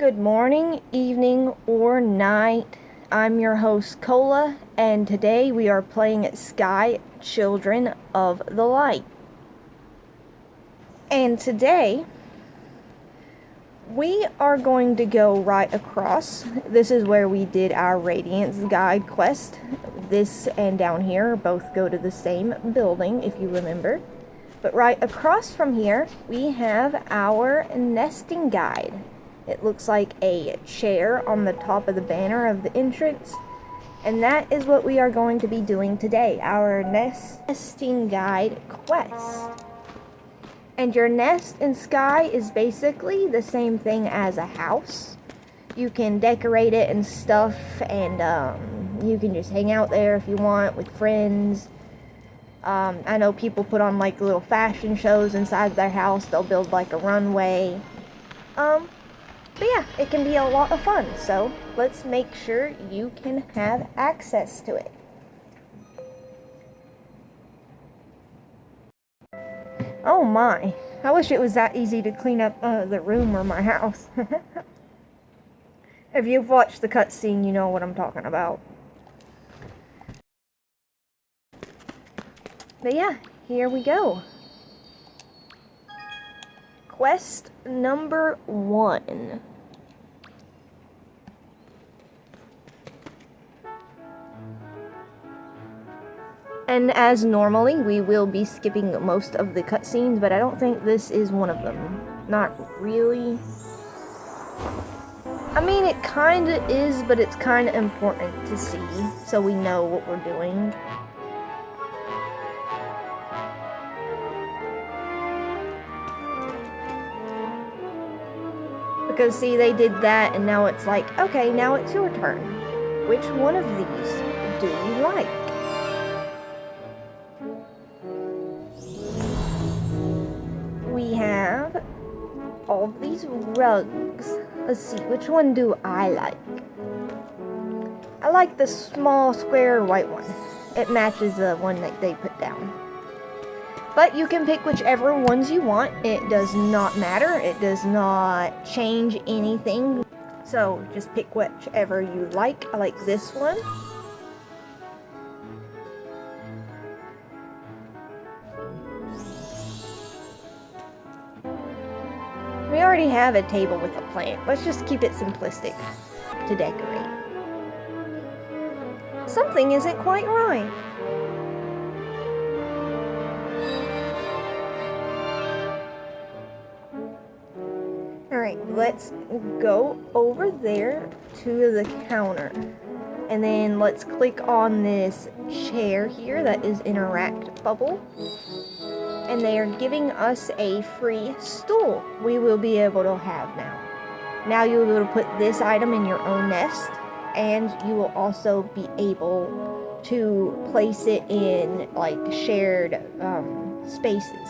Good morning, evening, or night. I'm your host, Cola, and today we are playing Sky Children of the Light. And today, we are going to go right across. This is where we did our Radiance Guide quest. This and down here both go to the same building, if you remember. But right across from here, we have our nesting guide. It looks like a chair on the top of the banner of the entrance. And that is what we are going to be doing today, our nesting guide quest. And your nest in Sky is basically the same thing as a house. You can decorate it and stuff, and you can just hang out there if you want with friends. I know people put on like little fashion shows inside their house. They'll build like a runway. But yeah, it can be a lot of fun, so let's make sure you can have access to it. Oh my, I wish it was that easy to clean up the room or my house. If you've watched the cutscene, you know what I'm talking about. But yeah, here we go. Quest number 1. And as normally, we will be skipping most of the cutscenes, but I don't think this is one of them. Not really. I mean, it kinda is, but it's kinda important to see, so we know what we're doing. Because see, they did that, and now it's like, okay, now it's your turn. Which one of these do you like? We have all these rugs. Let's see, which one do I like? I like the small square white one. It matches the one that they put down. But you can pick whichever ones you want. It does not matter. It does not change anything. So just pick whichever you like. I like this one. We already have a table with a plant. Let's just keep it simplistic to decorate. Something isn't quite right. Alright, let's go over there to the counter. And then let's click on this chair here that is interact bubble. And they are giving us a free stool we will be able to have now. Now you'll be able to put this item in your own nest, and you will also be able to place it in like shared spaces.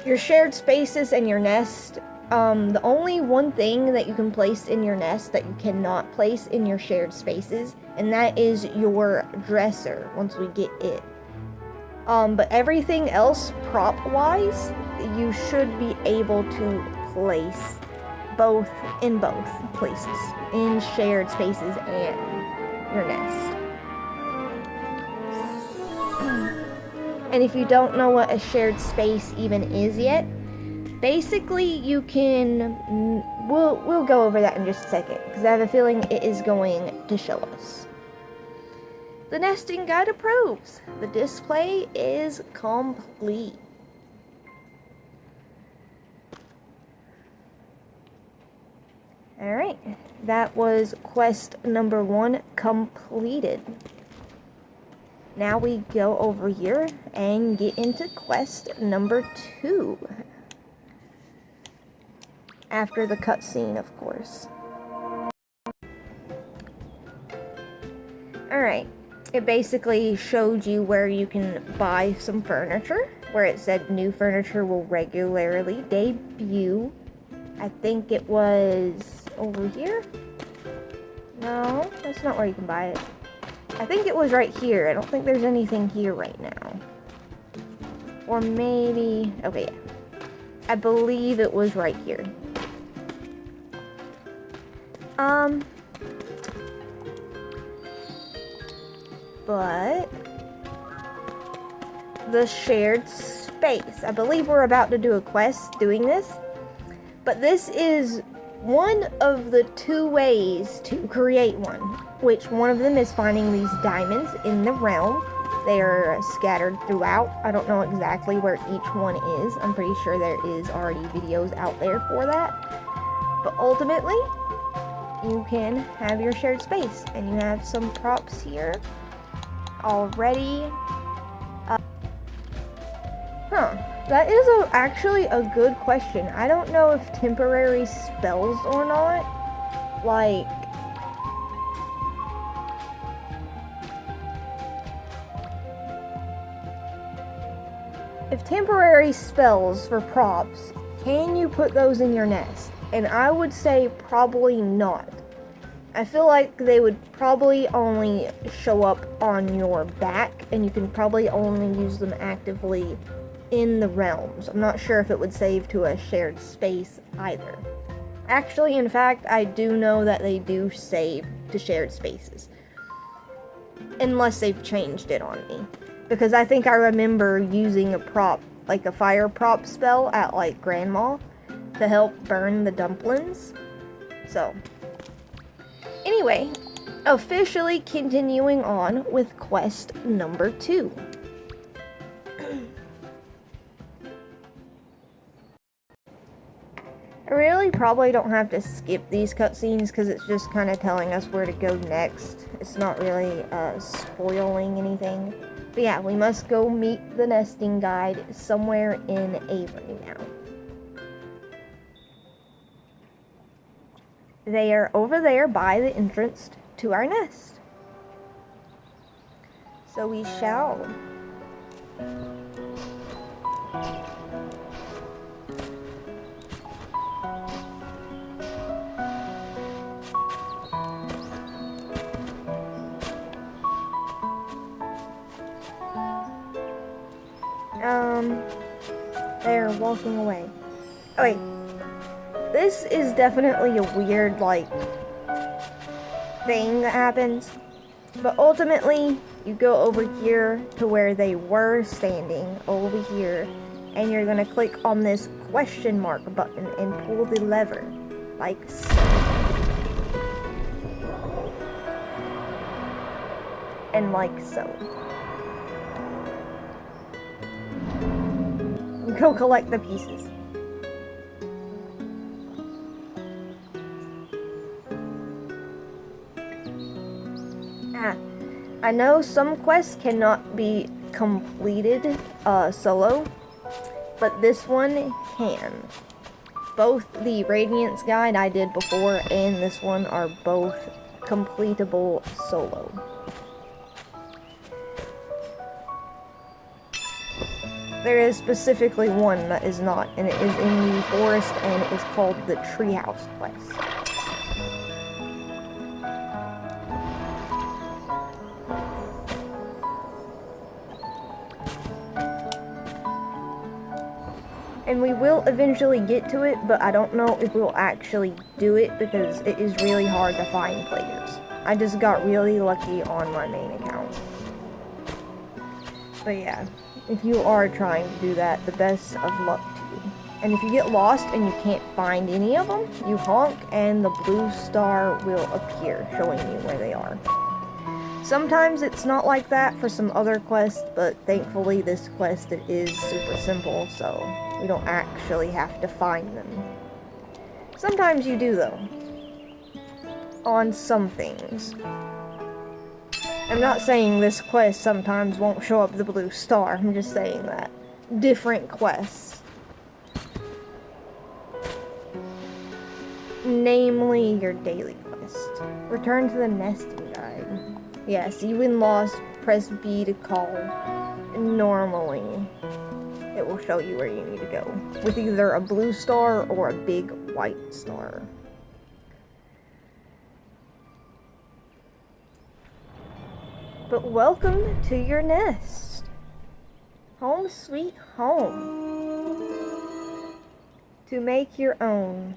Your shared spaces and your nest, the only one thing that you can place in your nest that you cannot place in your shared spaces, and that is your dresser once we get it. But everything else, prop-wise, you should be able to place in both places, in shared spaces and your nest. And if you don't know what a shared space even is yet, basically you can, we'll go over that in just a second, because I have a feeling it is going to show us. The nesting guide approves. The display is complete. Alright, that was quest number 1 completed. Now we go over here and get into quest number 2. After the cutscene, of course. Alright. It basically showed you where you can buy some furniture, where it said new furniture will regularly debut. I think it was over here? No, that's not where you can buy it. I think it was right here. I don't think there's anything here right now. Or maybe, okay, yeah. I believe it was right here. But the shared space. I believe we're about to do a quest doing this. But this is one of the 2 ways to create one, which one of them is finding these diamonds in the realm. They are scattered throughout. I don't know exactly where each one is. I'm pretty sure there is already videos out there for that. But ultimately, you can have your shared space, and you have some props here already. That is actually a good question. I don't know if temporary spells or not. Like, if temporary spells for props, can you put those in your nest? And I would say probably not. I feel like they would probably only show up on your back, and you can probably only use them actively in the realms. I'm not sure if it would save to a shared space either. Actually, in fact, I do know that they do save to shared spaces. Unless they've changed it on me. Because I think I remember using a prop, like a fire prop spell at like Grandma to help burn the dumplings. So, anyway, officially continuing on with quest number 2. I really probably don't have to skip these cutscenes because it's just kind of telling us where to go next. It's not really spoiling anything. But yeah, we must go meet the nesting guide somewhere in Avery now. They are over there by the entrance to our nest. So we shall. They're walking away. Oh wait. This is definitely a weird, like, thing that happens. But ultimately, you go over here to where they were standing, over here, and you're gonna click on this question mark button and pull the lever, like so. And like so. Go collect the pieces. I know some quests cannot be completed solo, but this one can. Both the Radiance guide I did before and this one are both completable solo. There is specifically one that is not, and it is in the forest, and it is called the Treehouse quest. And we will eventually get to it, but I don't know if we'll actually do it because it is really hard to find players. I just got really lucky on my main account. But yeah, if you are trying to do that, the best of luck to you. And if you get lost and you can't find any of them, you honk and the blue star will appear, showing you where they are. Sometimes it's not like that for some other quests, but thankfully this quest is super simple, so we don't actually have to find them. Sometimes you do, though. On some things. I'm not saying this quest sometimes won't show up the blue star, I'm just saying that. Different quests. Namely, your daily quest. Return to the nesting guide. Yeah, see when lost, press B to call. Normally, it will show you where you need to go. With either a blue star or a big white star. But welcome to your nest. Home sweet home. To make your own.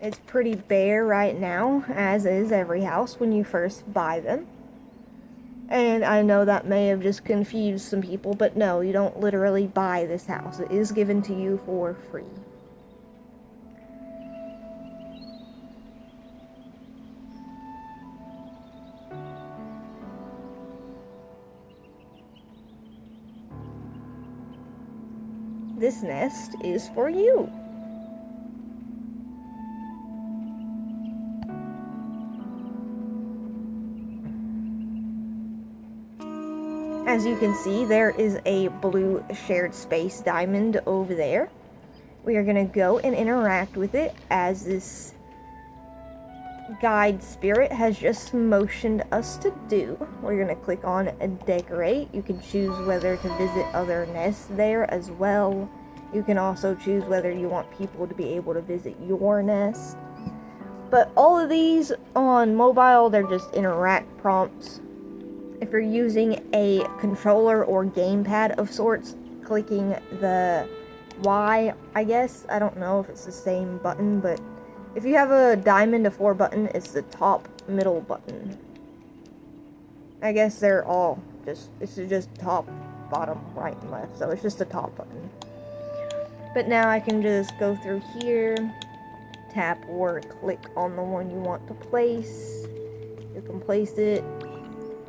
It's pretty bare right now, as is every house when you first buy them. And I know that may have just confused some people, but no, you don't literally buy this house. It is given to you for free. This nest is for you. As you can see, there is a blue shared space diamond over there. We are going to go and interact with it as this guide spirit has just motioned us to do. We're going to click on decorate. You can choose whether to visit other nests there as well. You can also choose whether you want people to be able to visit your nest. But all of these on mobile, they're just interact prompts. If you're using a controller or gamepad of sorts, clicking the Y, I guess, I don't know if it's the same button, but if you have a diamond to 4 button, it's the top middle button. I guess they're all it's just top, bottom, right, and left, so it's just the top button. But now I can just go through here, tap or click on the one you want to place. You can place it.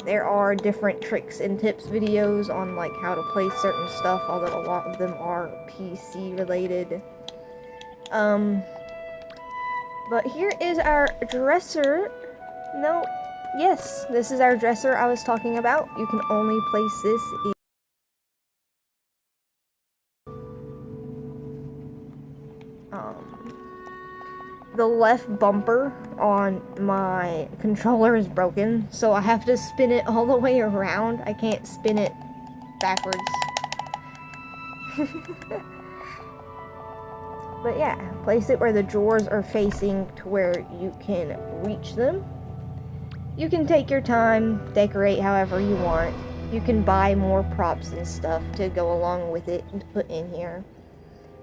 There are different tricks and tips videos on like how to place certain stuff, although a lot of them are PC related. But here is our dresser. No, yes, this is our dresser I was talking about. You can only place this in the left bumper on my controller is broken, so I have to spin it all the way around. I can't spin it backwards. But yeah, place it where the drawers are facing to where you can reach them. You can take your time, decorate however you want. You can buy more props and stuff to go along with it and put in here.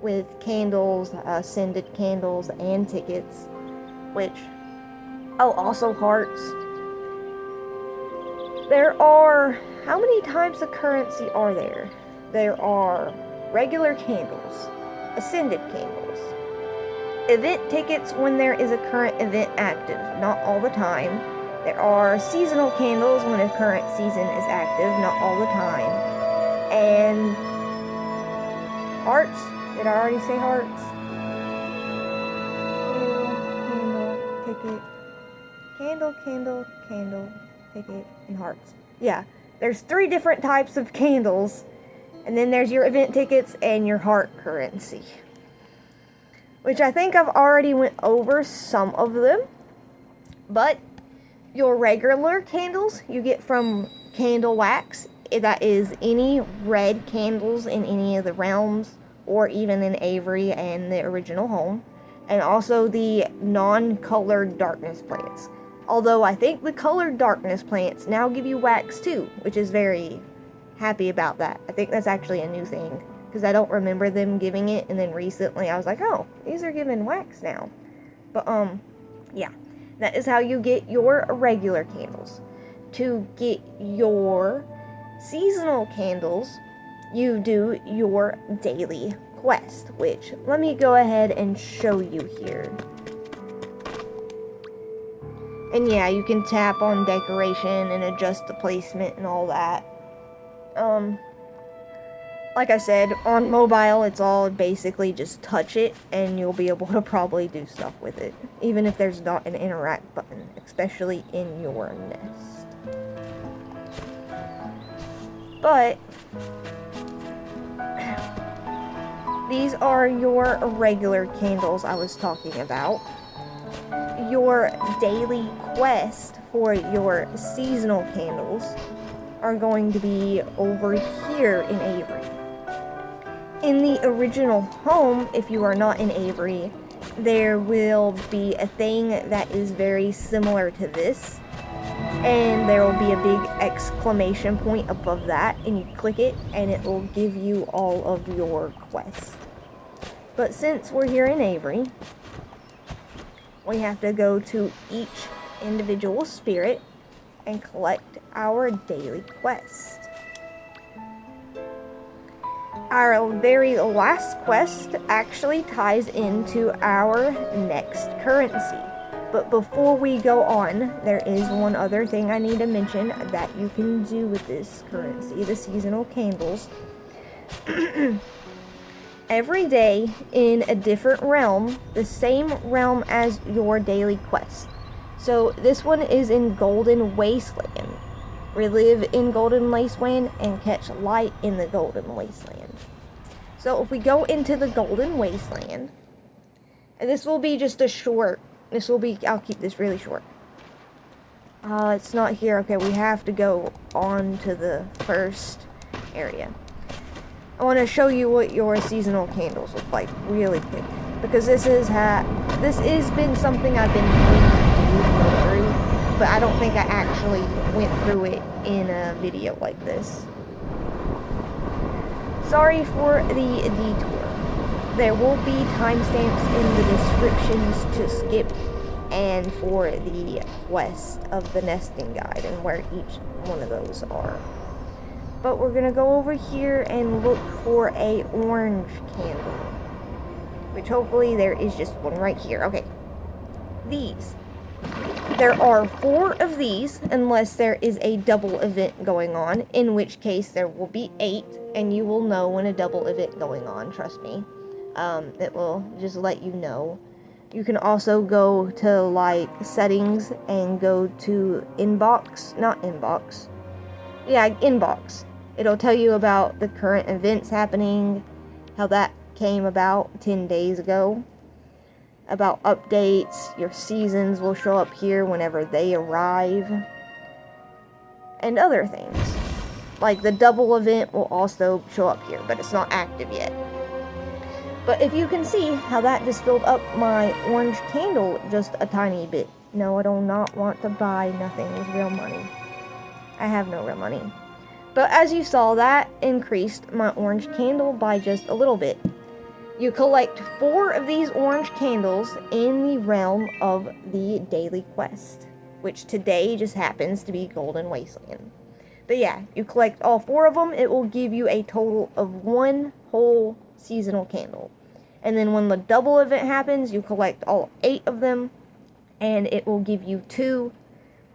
With candles, scented candles, and tickets, which, oh, also hearts. There are, how many types of currency are there? There are regular candles, ascended candles, event tickets when there is a current event active, not all the time. There are seasonal candles when a current season is active, not all the time. And hearts. Did I already say hearts? Candle, ticket. Candle, ticket, and hearts. Yeah, there's 3 different types of candles. And then there's your event tickets and your heart currency. Which I think I've already went over some of them. But your regular candles you get from Candle Wax. That is any red candles in any of the realms, or even in Avery and the original home, and also the non-colored darkness plants. Although I think the colored darkness plants now give you wax too, which is very happy about that. I think that's actually a new thing, because I don't remember them giving it, and then recently I was like, oh, these are giving wax now. But yeah, that is how you get your regular candles. To get your seasonal candles, you do your daily quest, which let me go ahead and show you here. And yeah, you can tap on decoration and adjust the placement and all that. Like I said, on mobile it's all basically just touch it and you'll be able to probably do stuff with it, even if there's not an interact button, especially in your nest. But these are your regular candles I was talking about. Your daily quest for your seasonal candles are going to be over here in Avery. In the original home, if you are not in Avery, there will be a thing that is very similar to this. And there will be a big exclamation point above that, and you click it and it will give you all of your quests. But since we're here in Avery, we have to go to each individual spirit and collect our daily quest. Our very last quest actually ties into our next currency. But before we go on, there is one other thing I need to mention that you can do with this currency, the seasonal candles. Every day in a different realm, the same realm as your daily quest. So this one is in Golden Wasteland. Relive in Golden Wasteland and catch light in the Golden Wasteland. So if we go into the Golden Wasteland, and this will be just a short, I'll keep this really short. It's not here. Okay, we have to go on to the first area. I want to show you what your seasonal candles look like really quick, because this has been something I've been wanting to go through, but I don't think I actually went through it in a video like this. Sorry for the detour. There will be timestamps in the descriptions to skip and for the quest of the nesting guide and where each one of those are. But we're gonna go over here and look for a orange candle, which hopefully there is just one right here. Okay, these. There are 4 of these unless there is a double event going on, in which case there will be 8, and you will know when a double event going on, trust me. It will just let you know. You can also go to like settings and go to inbox, inbox. It'll tell you about the current events happening, how that came about 10 days ago, about updates. Your seasons will show up here whenever they arrive, and other things. Like the double event will also show up here, but it's not active yet. But if you can see how that just filled up my orange candle just a tiny bit. No, I do not want to buy nothing with real money. I have no real money. But as you saw, that increased my orange candle by just a little bit. You collect 4 of these orange candles in the realm of the daily quest, which today just happens to be Golden Wasteland. But yeah, you collect all 4 of them, it will give you a total of 1 whole seasonal candle. And then when the double event happens, you collect all 8 of them, and it will give you 2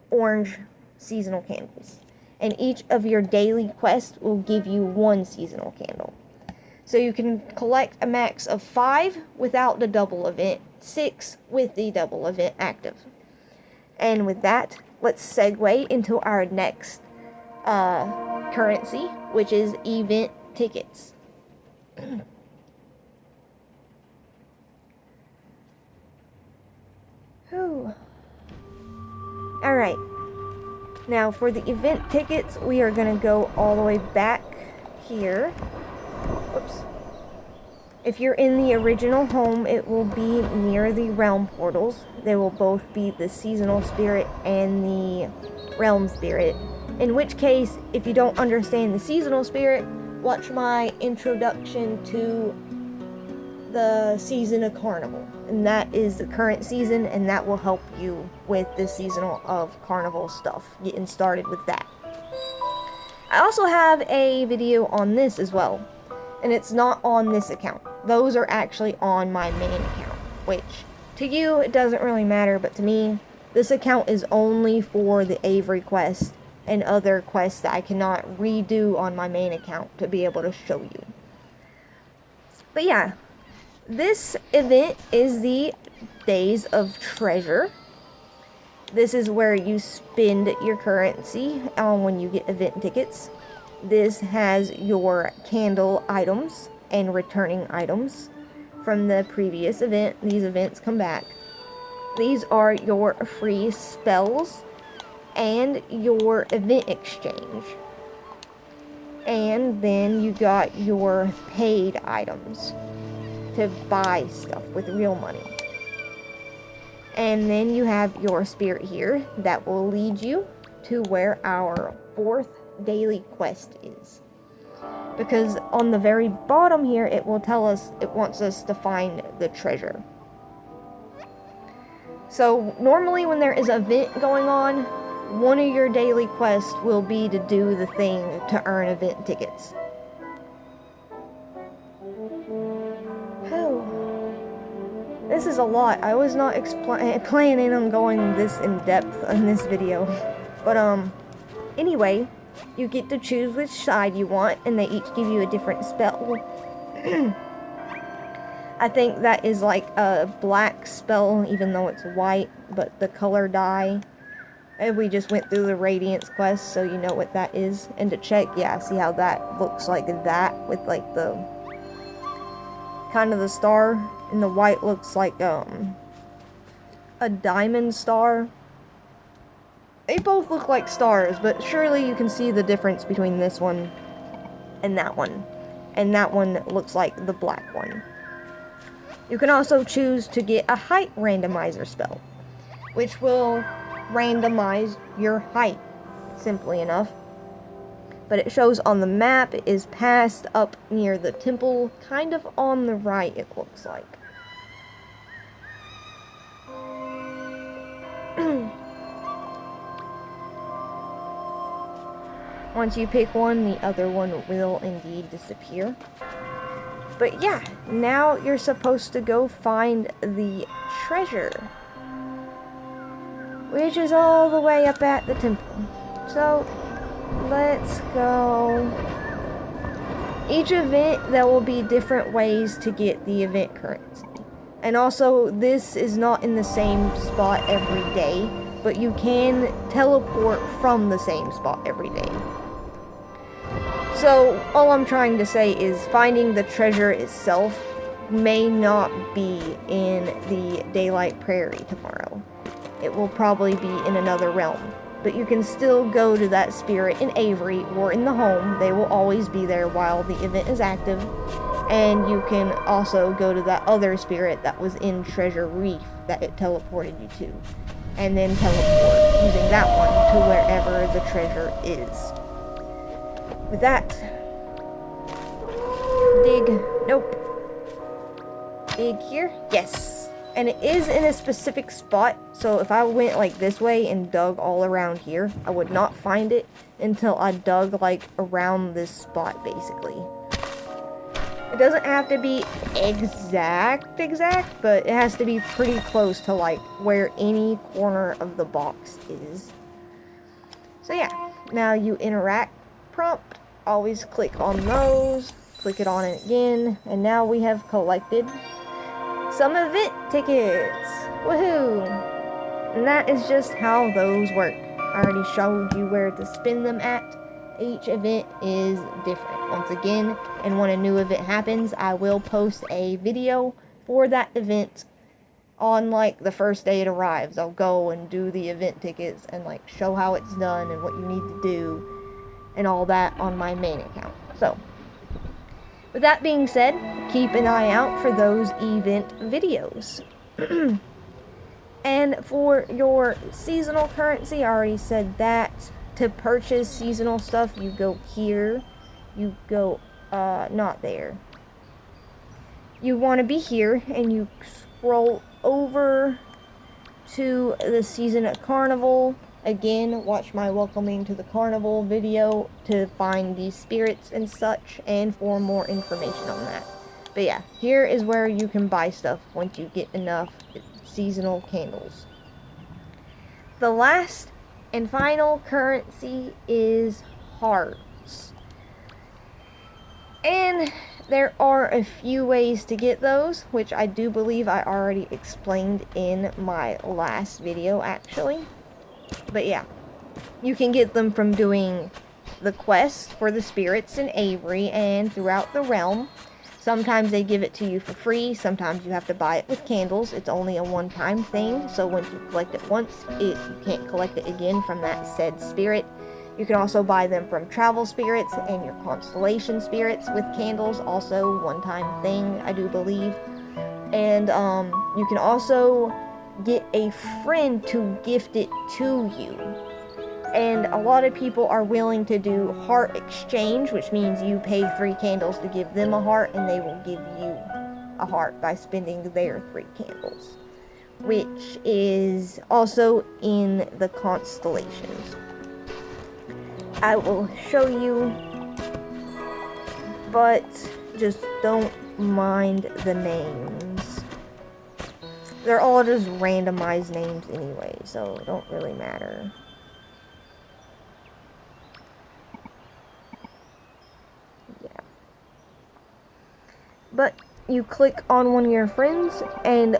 orange seasonal candles. And each of your daily quests will give you 1 seasonal candle. So you can collect a max of 5 without the double event, 6 with the double event active. And with that, let's segue into our next currency, which is event tickets. Alright, now for the event tickets, we are going to go all the way back here. Whoops. If you're in the original home, it will be near the realm portals. They will both be the seasonal spirit and the realm spirit. In which case, if you don't understand the seasonal spirit, watch my introduction to the season of carnival. And that is the current season, and that will help you with the seasonal of carnival stuff, getting started with that. I also have a video on this as well, and it's not on this account. Those are actually on my main account, which to you it doesn't really matter, but to me, this account is only for the Avery quest and other quests that I cannot redo on my main account to be able to show you. But yeah, this event is the Days of Treasure. This is where you spend your currency when you get event tickets. This has your candle items and returning items from the previous event. These events come back. These are your free spells and your event exchange. And then you got your paid items to buy stuff with real money. And then you have your spirit here that will lead you to where our 4th daily quest is. Because on the very bottom here, it will tell us it wants us to find the treasure. So normally when there is an event going on, one of your daily quests will be to do the thing to earn event tickets. Oh, this is a lot. I was not planning on going this in depth in this video. But anyway, you get to choose which side you want, and they each give you a different spell. I think that is like a black spell, even though it's white, but the color dye. And we just went through the Radiance quest, so you know what that is. And to check, yeah, see how that looks like that, with like the kind of the star, and the white looks like a diamond star. They both look like stars, but surely you can see the difference between this one and that one. And that one looks like the black one. You can also choose to get a height randomizer spell, which will randomize your height, simply enough. But it shows on the map, it is passed up near the temple, kind of on the right, it looks like. Once you pick one, the other one will indeed disappear. But yeah, now you're supposed to go find the treasure, which is all the way up at the temple. So, let's go. Each event, there will be different ways to get the event currency. And also, this is not in the same spot every day, but you can teleport from the same spot every day. So, all I'm trying to say is finding the treasure itself may not be in the Daylight Prairie tomorrow. It will probably be in another realm. But you can still go to that spirit in Avery or in the home. They will always be there while the event is active. And you can also go to that other spirit that was in Treasure Reef that it teleported you to. And then teleport using that one to wherever the treasure is. With that, dig, nope, dig here, yes, and it is in a specific spot, so if I went like this way and dug all around here, I would not find it until I dug like around this spot, basically. It doesn't have to be exact, but it has to be pretty close to like where any corner of the box is. So yeah, now you interact prompt. Always click on those, click it on it again, and now we have collected some event tickets. Woohoo! And that is just how those work. I already showed you where to spin them at. Each event is different. Once again, and when a new event happens, I will post a video for that event on like the first day it arrives. I'll go and do the event tickets and like show how it's done and what you need to do and all that on my main account. So, with that being said, keep an eye out for those event videos. And for your seasonal currency, I already said that. To purchase seasonal stuff, you go here. You go, not there. You want to be here, and you scroll over to the season at Carnival. Again, watch my welcoming to the carnival video to find these spirits and such, and for more information on that. But yeah, here is where you can buy stuff once you get enough seasonal candles. The last and final currency is hearts. And there are a few ways to get those, which I do believe I already explained in my last video, actually. But yeah, you can get them from doing the quest for the spirits in Avery and throughout the realm. Sometimes they give it to you for free, sometimes you have to buy it with candles. It's only a one-time thing, so once you collect it once, you can't collect it again from that said spirit. You can also buy them from travel spirits and your constellation spirits with candles, also one-time thing, I do believe. And you can also get a friend to gift it to you. And a lot of people are willing to do heart exchange, which means you pay 3 candles to give them a heart, and they will give you a heart by spending their 3 candles. which is also in the constellations. I will show you, but just don't mind the names. They're all just randomized names anyway, so it don't really matter. Yeah. But you click on one of your friends, and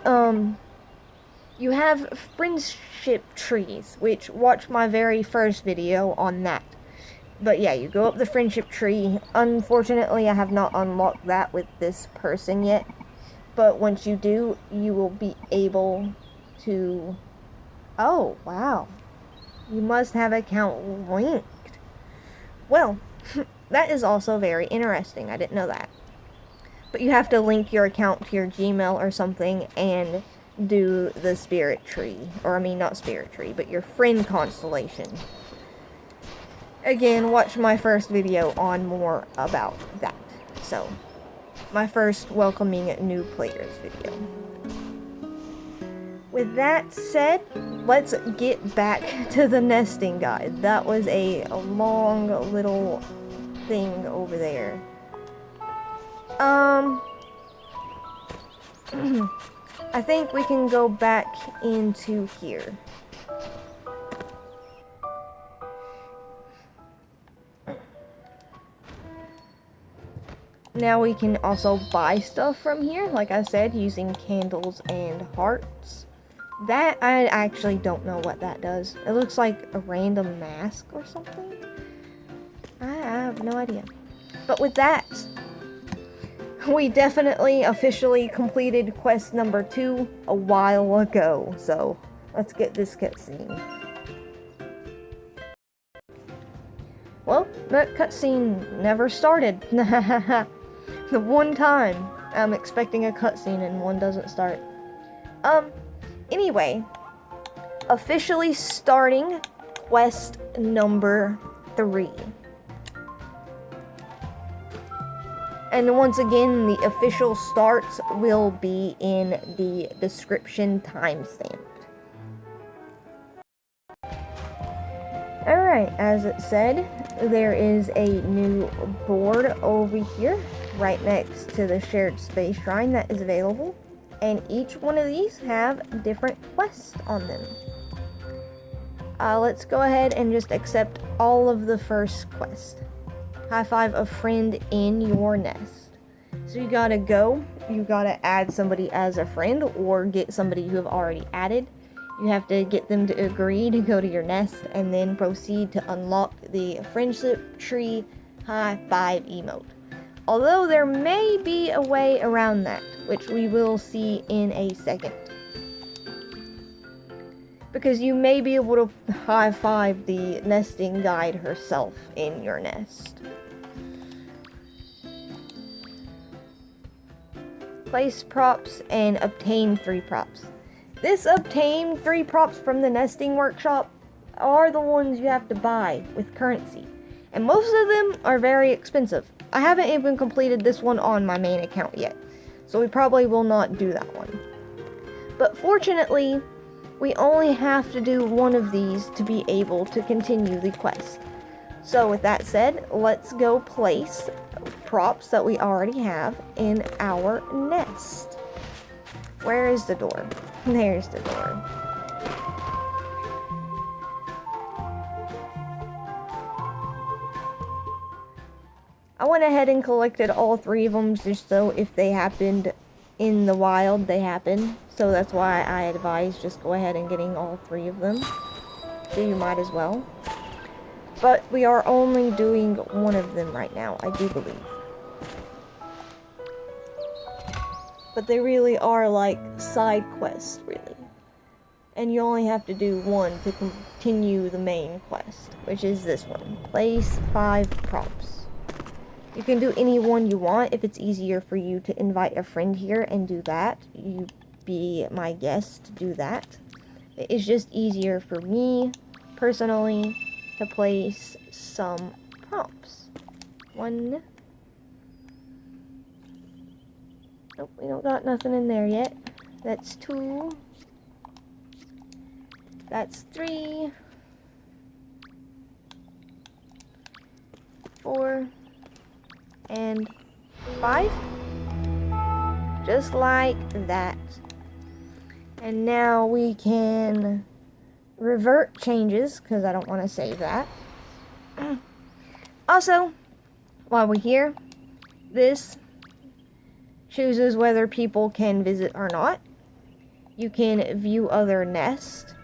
you have friendship trees, which watch my very first video on that. But yeah, you go up the friendship tree. Unfortunately, I have not unlocked that with this person yet. But once you do, you will be able to... Oh, wow. You must have account linked. Well, that is also very interesting. I didn't know that. But you have to link your account to your Gmail or something and do the spirit tree. Or, I mean, not spirit tree, but your friend constellation. Again, watch my first video on more about that. So, my first welcoming new players video. With that said, let's get back to the nesting guide. That was a long little thing over there. I think we can go back into here. Now we can also buy stuff from here, like I said, using candles and hearts. That, I actually don't know what that does. It looks like a random mask or something. I have no idea. But with that, we definitely officially completed quest number 2 a while ago. So, let's get this cutscene. Well, that cutscene never started. The one time I'm expecting a cutscene and one doesn't start. Anyway, officially starting quest number 3. And once again, the official starts will be in the description timestamped. Alright, as it said, there is a new board over here, right next to the shared space shrine that is available. And each one of these have different quests on them. Let's go ahead and just accept all of the first quest. High five a friend in your nest. So you gotta add somebody as a friend or get somebody you have already added. You have to get them to agree to go to your nest and then proceed to unlock the friendship tree high five emote. Although there may be a way around that, which we will see in a second. Because you may be able to high five the nesting guide herself in your nest. Place props and obtain 3 props. This obtain 3 props from the nesting workshop are the ones you have to buy with currency. And most of them are very expensive. I haven't even completed this one on my main account yet. So we probably will not do that one. But fortunately, we only have to do one of these to be able to continue the quest. So with that said, let's go place props that we already have in our nest. Where is the door? There's the door. I went ahead and collected all 3 of them just so if they happened in the wild, they happened. So that's why I advise just go ahead and getting all 3 of them. So you might as well. But we are only doing one of them right now, I do believe. But they really are like side quests, really. And you only have to do one to continue the main quest, which is this one. Place 5 props. You can do any one you want. If it's easier for you to invite a friend here and do that, you be my guest to do that. It's just easier for me, personally, to place some props. 1. Nope, we don't got nothing in there yet. That's 2. That's 3, 4, and 5. Just like that. And now we can revert changes, because I don't want to save that. Also, while we're here, this chooses whether people can visit or not. You can view other nests,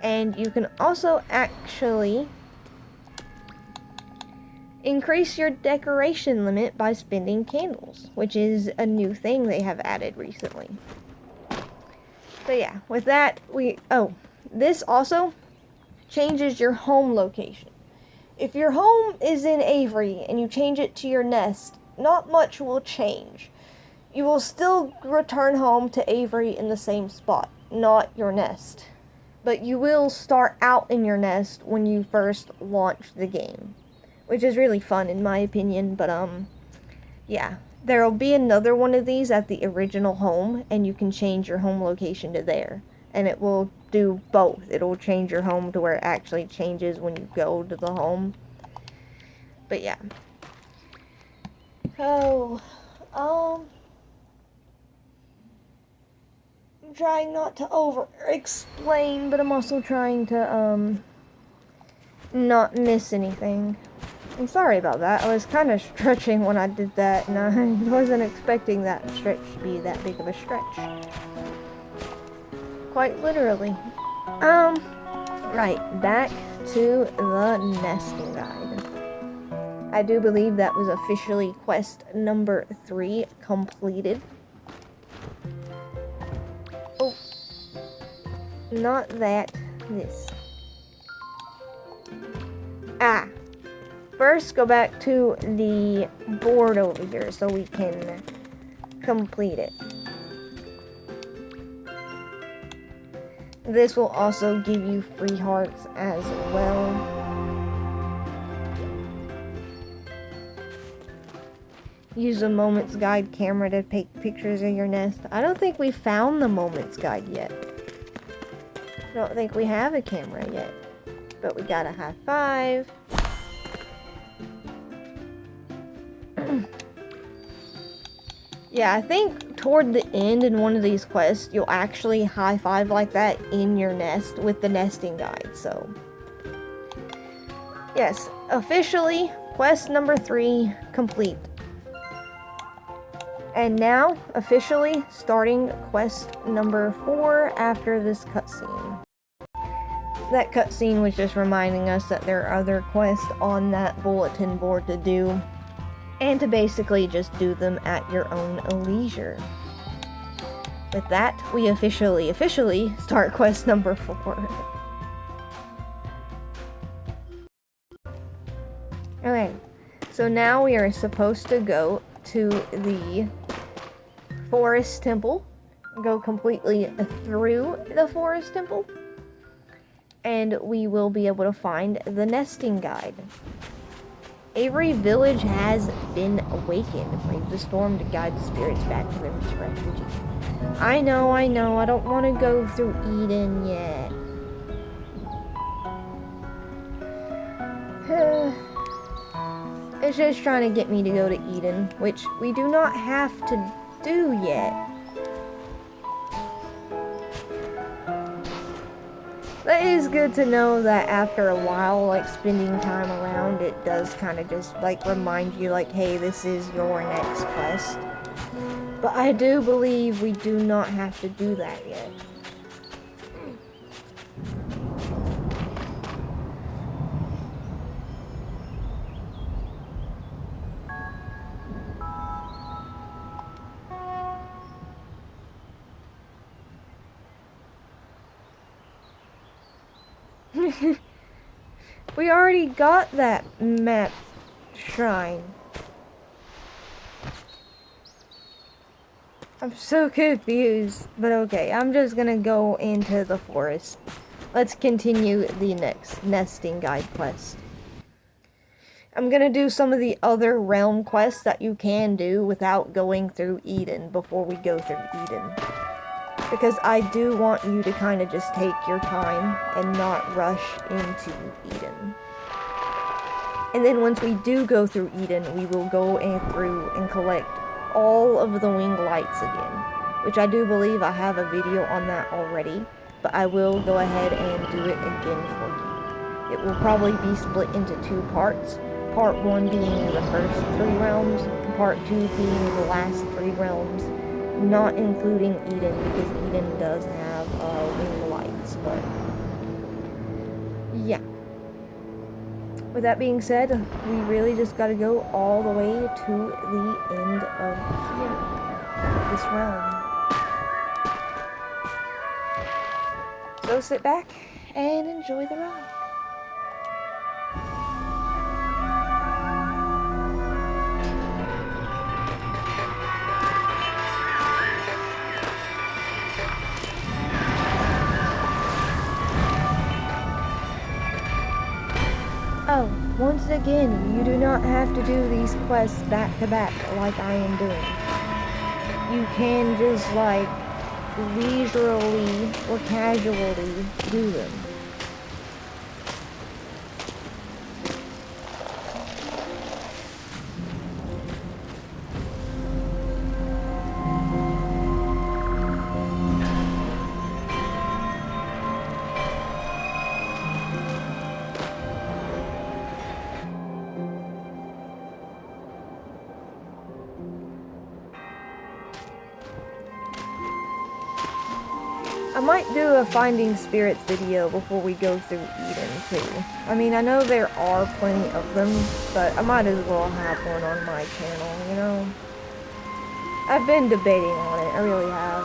and you can also actually increase your decoration limit by spending candles, which is a new thing they have added recently. So yeah, with that, this also changes your home location. If your home is in Avery and you change it to your nest, not much will change. You will still return home to Avery in the same spot, not your nest. But you will start out in your nest when you first launch the game, which is really fun in my opinion. But yeah, there'll be another one of these at the original home, and you can change your home location to there, and it will do both. It'll change your home to where it actually changes when you go to the home. But yeah. Oh, I'm trying not to over-explain, but I'm also trying to, not miss anything. I'm sorry about that. I was kind of stretching when I did that, and I wasn't expecting that stretch to be that big of a stretch. Quite literally. Right, back to the nesting guide. I do believe that was officially quest number 3 completed. Oh, not that, this. First, go back to the board over here so we can complete it. This will also give you free hearts as well. Use a Moments Guide camera to take pictures of your nest. I don't think we found the Moments Guide yet. I don't think we have a camera yet. But we got a high five. Yeah, I think toward the end in one of these quests, you'll actually high five like that in your nest with the nesting guide, so. Yes, officially, quest number 3 complete. And now, officially, starting quest number 4 after this cutscene. That cutscene was just reminding us that there are other quests on that bulletin board to do, and to basically just do them at your own leisure. With that, we officially start quest number 4. Okay, so now we are supposed to go to the forest temple, go completely through the forest temple, and we will be able to find the nesting guide. Avery Village has been awakened. Brave the storm to guide the spirits back to their refuge. I know, I don't want to go through Eden yet. It's just trying to get me to go to Eden, which we do not have to do yet. That is good to know that after a while, like, spending time around, it does kind of just, like, remind you, like, hey, this is your next quest. But I do believe we do not have to do that yet. We already got that map shrine. I'm so confused, but okay, I'm just gonna go into the forest. Let's continue the next nesting guide quest. I'm gonna do some of the other realm quests that you can do without going through Eden before we go through Eden. because I do want you to kind of just take your time and not rush into Eden. And then once we do go through Eden, we will go through and collect all of the winged lights again, which I do believe I have a video on that already, but I will go ahead and do it again for you. It will probably be split into 2 parts. Part 1 being the first 3 realms, Part 2 being the last 3 realms, not including Eden, because Eden does have winged lights, but yeah. With that being said, we really just gotta go all the way to the end of here, this realm. So sit back and enjoy the ride. Oh, once again, you do not have to do these quests back to back like I am doing. You can just like leisurely or casually do them. I might do a Finding Spirits video before we go through Eden too. I mean, I know there are plenty of them, but I might as well have one on my channel, you know? I've been debating on it, I really have.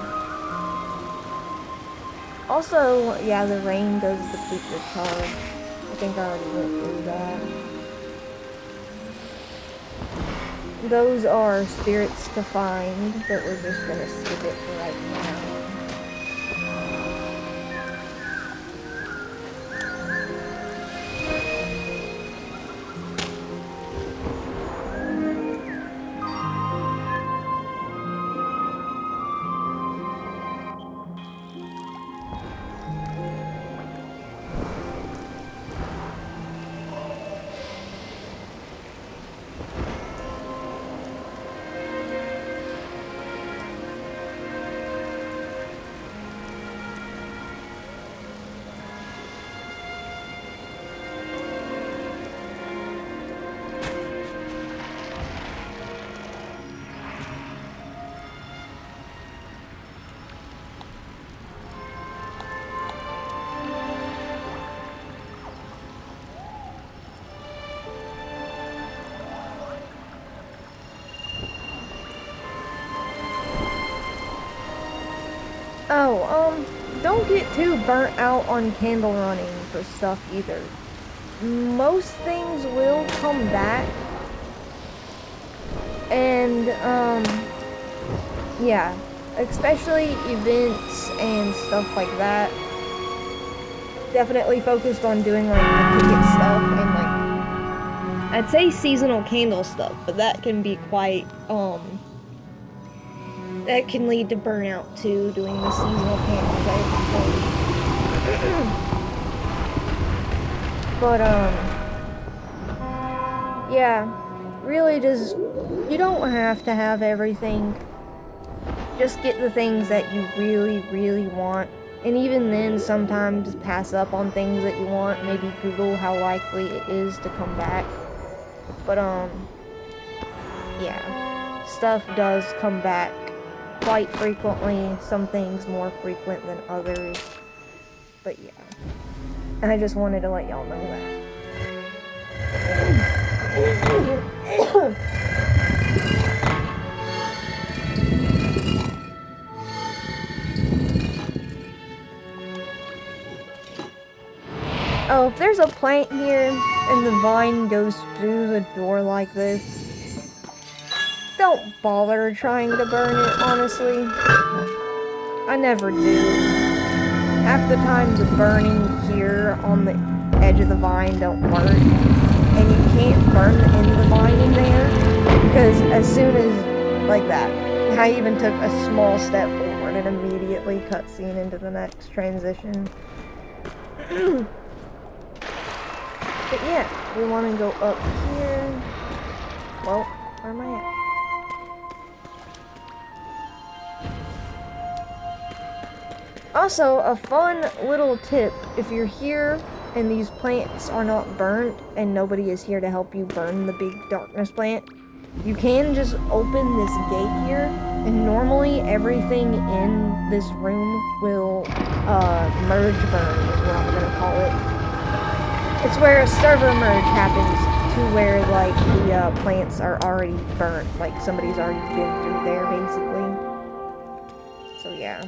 Also, yeah, the rain does deplete your charge. I think I already went through that. Those are spirits to find, but we're just gonna skip it for right now. Oh, don't get too burnt out on candle running for stuff either. Most things will come back. And, yeah. Especially events and stuff like that. Definitely focused on doing, like, the ticket stuff and, like, I'd say seasonal candle stuff, but that can be quite, that can lead to burnout too, doing the seasonal candles But, yeah, really just, you don't have to have everything. Just get the things that you really, really want. And even then, sometimes pass up on things that you want. Maybe Google how likely it is to come back. But, yeah, stuff does come back quite frequently, some things more frequent than others, but yeah, I just wanted to let y'all know that. Oh, if there's a plant here and the vine goes through the door like this, don't bother trying to burn it, honestly. I never do. Half the time the burning here on the edge of the vine don't work. And you can't burn the end of the vine in there, because as soon as, like that, I even took a small step forward and immediately cutscene into the next transition. But yeah, we want to go up here. Well, where am I at? Also, a fun little tip, if you're here and these plants are not burnt and nobody is here to help you burn the big darkness plant, you can just open this gate here, and normally everything in this room will merge burn, is what I'm gonna call it. It's where a server merge happens to where, like, the plants are already burnt, like somebody's already been through there, basically. So yeah.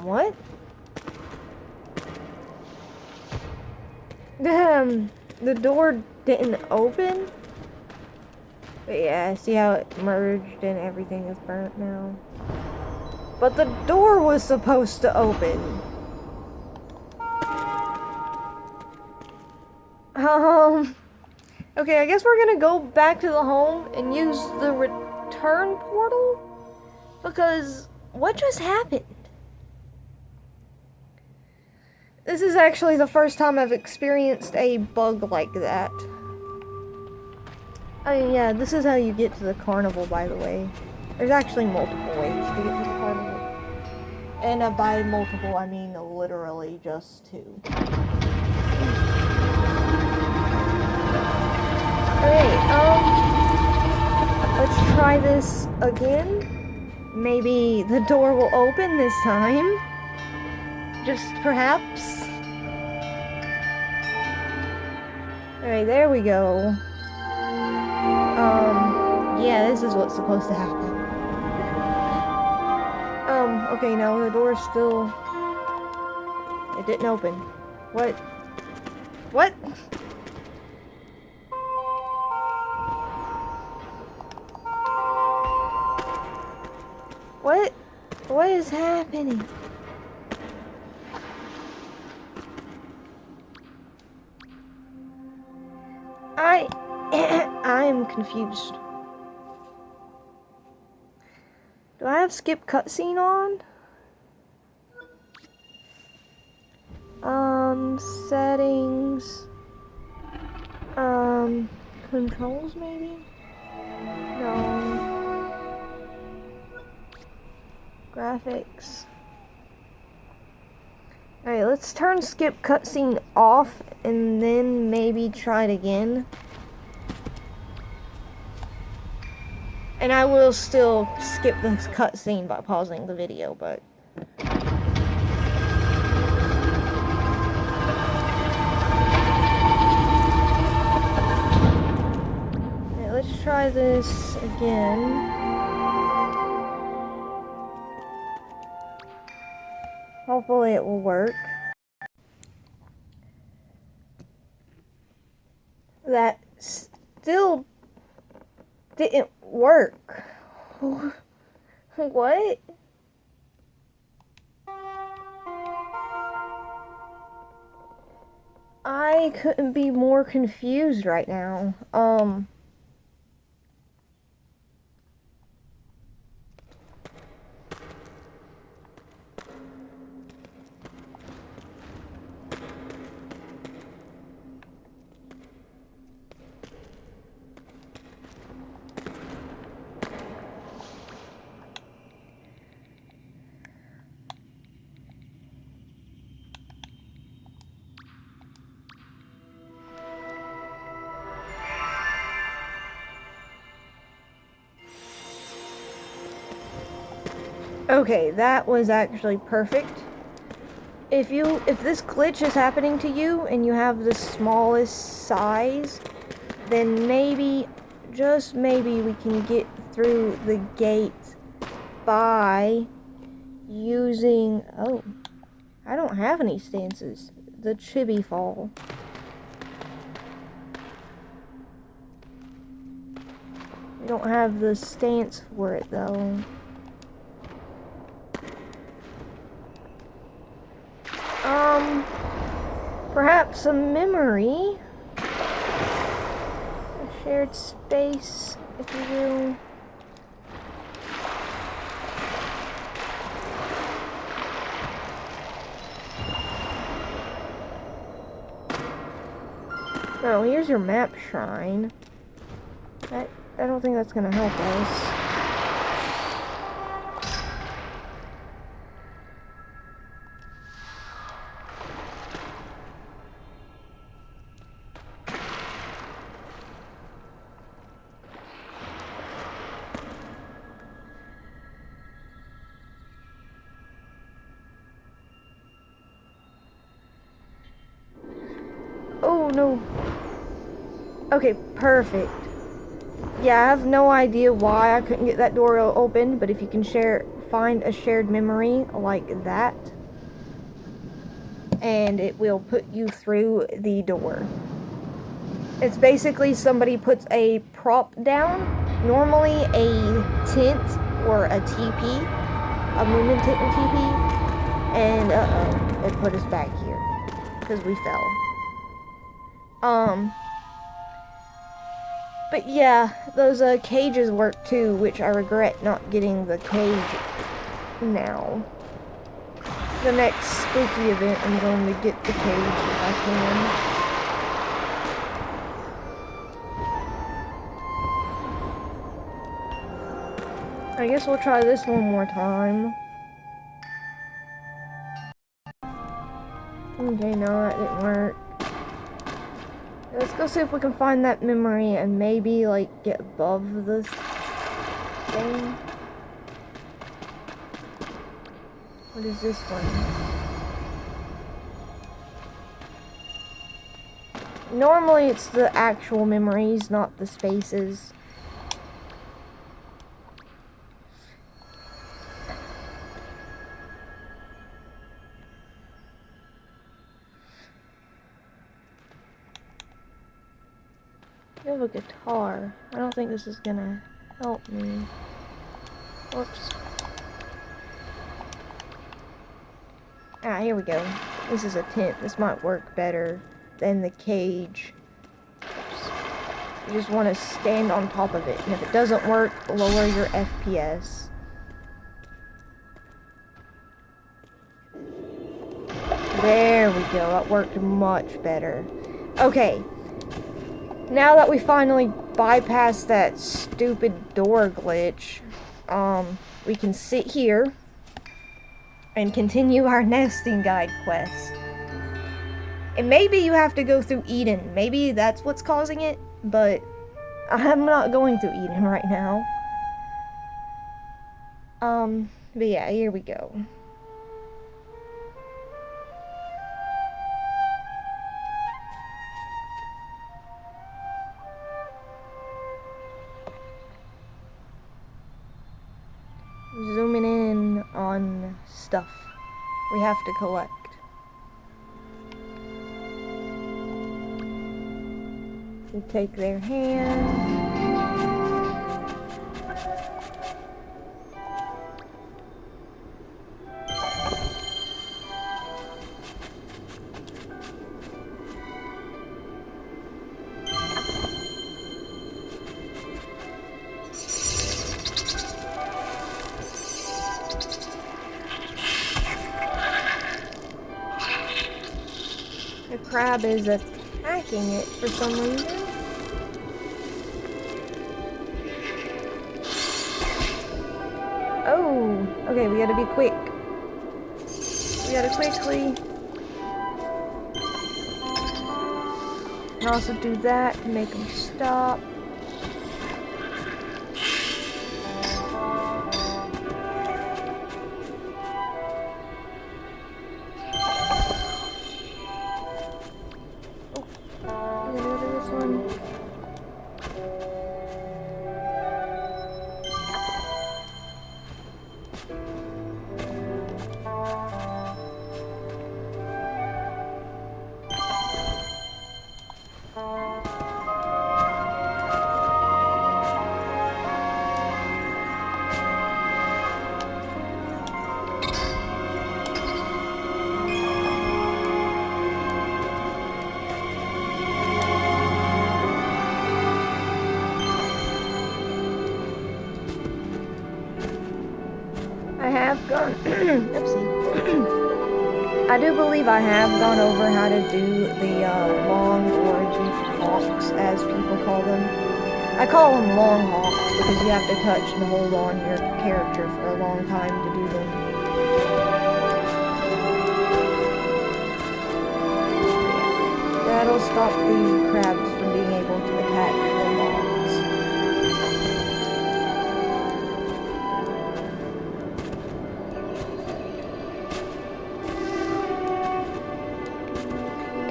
What? The door didn't open? But yeah, see how it merged and everything is burnt now? But the door was supposed to open. Okay, I guess we're gonna go back to the home and use the return portal? Because what just happened? This is actually the first time I've experienced a bug like that. Oh yeah, this is how you get to the carnival, by the way. There's actually multiple ways to get to the carnival. And by multiple, I mean literally just two. Okay, let's try this again. Maybe the door will open this time. Just perhaps. Alright, there we go. Yeah, this is what's supposed to happen. Okay, no, the door's still... It didn't open. What? What? What? What is happening? I'm confused. Do I have skip cutscene on? Settings. Controls maybe? No. Graphics. Alright, let's turn skip cutscene off and then maybe try it again. And I will still skip this cutscene by pausing the video, but... Okay, let's try this again. Hopefully it will work. That still didn't work. What? I couldn't be more confused right now. Okay, that was actually perfect. If this glitch is happening to you and you have the smallest size, then maybe, just maybe, we can get through the gate by using... Oh, I don't have any stances. The chibi fall. We don't have the stance for it, though. Perhaps a memory. A shared space, if you will. Oh, here's your map shrine. I don't think that's gonna help us. Oh no. Okay, perfect. Yeah, I have no idea why I couldn't get that door open, but if you can find a shared memory like that, and it will put you through the door. It's basically somebody puts a prop down, normally a tent or a teepee, a movement tent and teepee, and uh-oh, it put us back here, because we fell. But yeah, those cages work too, which I regret not getting the cage now. The next spooky event, I'm going to get the cage if I can. I guess we'll try this one more time. Okay, no, that didn't work. Let's go see if we can find that memory and maybe, like, get above this thing. What is this one? Normally it's the actual memories, not the spaces. You have a guitar. I don't think this is gonna help me. Whoops. Ah, here we go. This is a tent. This might work better than the cage. Oops. You just want to stand on top of it, and if it doesn't work, lower your FPS. There we go. That worked much better. Okay. Now that we finally bypassed that stupid door glitch, we can sit here and continue our nesting guide quest. And maybe you have to go through Eden. Maybe that's what's causing it, but I'm not going through Eden right now. But yeah, here we go. Zooming in on stuff we have to collect. We take their hand. The crab is attacking it for some reason. Oh, okay, we gotta be quick. We gotta quickly. And also do that to make them stop. Oopsie. I do believe I have gone over how to do the long or deep hawks, as people call them. I call them long hawks because you have to touch and hold on your character for a long time to do them. That'll stop the crabs from being able to attack the logs.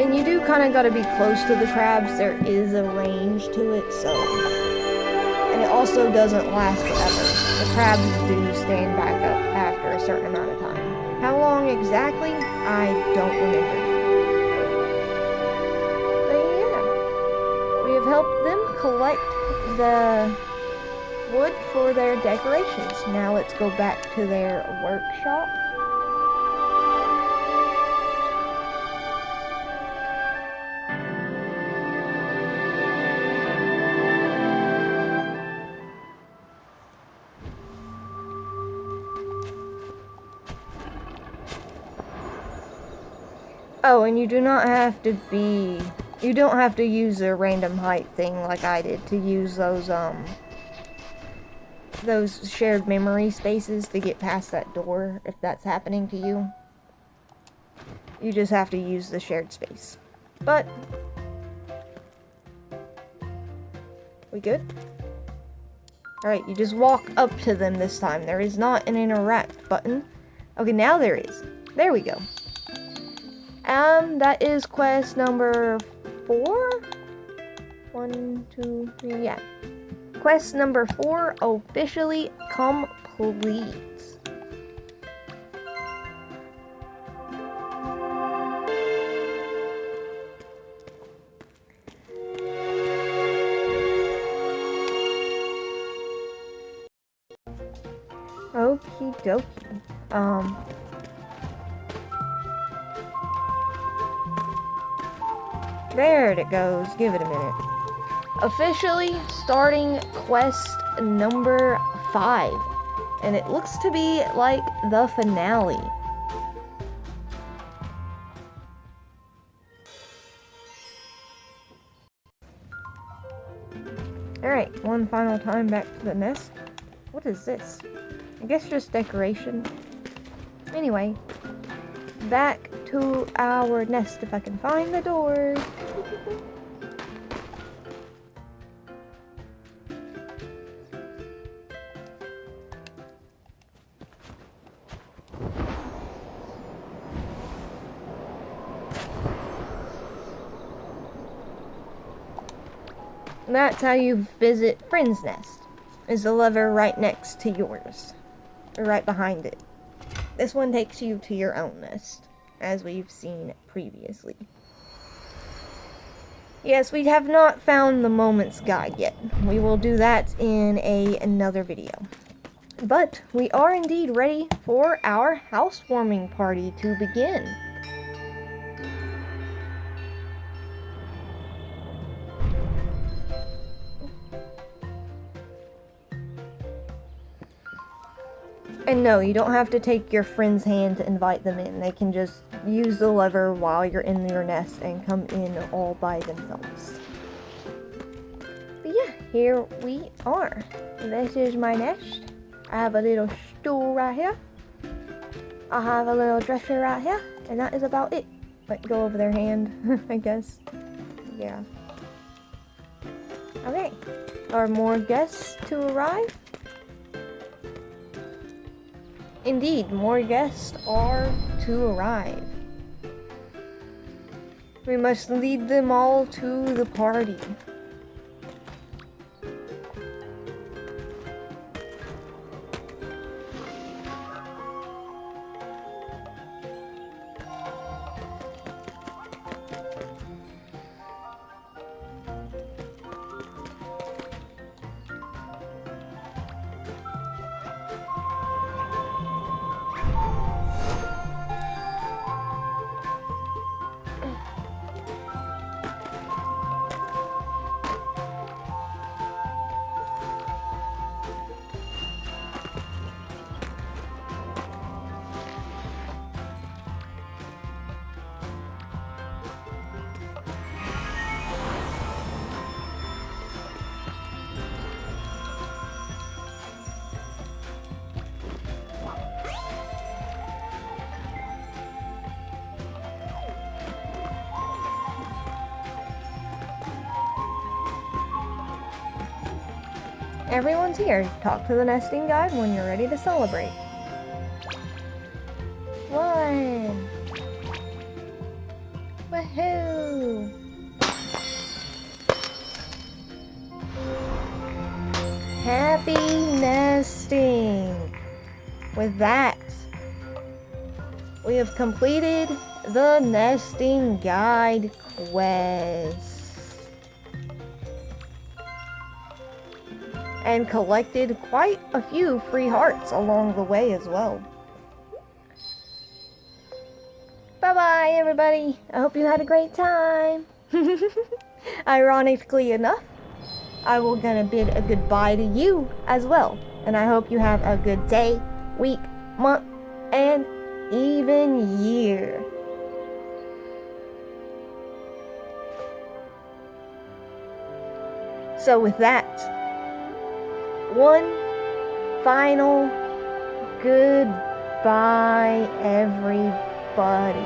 And you do kind of got to be close to the crabs. There is a range to it, so... And it also doesn't last forever. The crabs do stand back up after a certain amount of time. How long exactly? I don't remember. But yeah. We have helped them collect the wood for their decorations. Now let's go back to their workshop. Oh, and you don't have to use a random height thing like I did to use those shared memory spaces to get past that door if that's happening to you. You just have to use the shared space. But we good? Alright, you just walk up to them this time. There is not an interact button. Okay, now there is. There we go. That is quest number 4? 1, 2, 3, yeah. Quest number 4 officially complete. Okie dokie. There it goes. Give it a minute. Officially starting quest number 5. And it looks to be like the finale. Alright, one final time back to the nest. What is this? I guess just decoration. Anyway, back to our nest if I can find the door. That's how you visit Friend's Nest. Is the lever right next to yours. Or right behind it. This one takes you to your own nest, as we've seen previously. Yes, we have not found the Moments Guide yet. We will do that in another video. But we are indeed ready for our housewarming party to begin. And no, you don't have to take your friend's hand to invite them in. They can just use the lever while you're in your nest and come in all by themselves. But yeah, here we are. This is my nest. I have a little stool right here. I have a little dresser right here. And that is about it. Let go of their hand, I guess. Yeah. Okay. Are more guests to arrive? Indeed, more guests are to arrive. We must lead them all to the party. Everyone's here. Talk to the nesting guide when you're ready to celebrate. 1. Woohoo! Happy nesting! With that, we have completed the nesting guide quest and collected quite a few free hearts along the way as well. Bye-bye, everybody. I hope you had a great time. Ironically enough, I will gonna bid a goodbye to you as well. And I hope you have a good day, week, month, and even year. So with that, one final goodbye, everybody.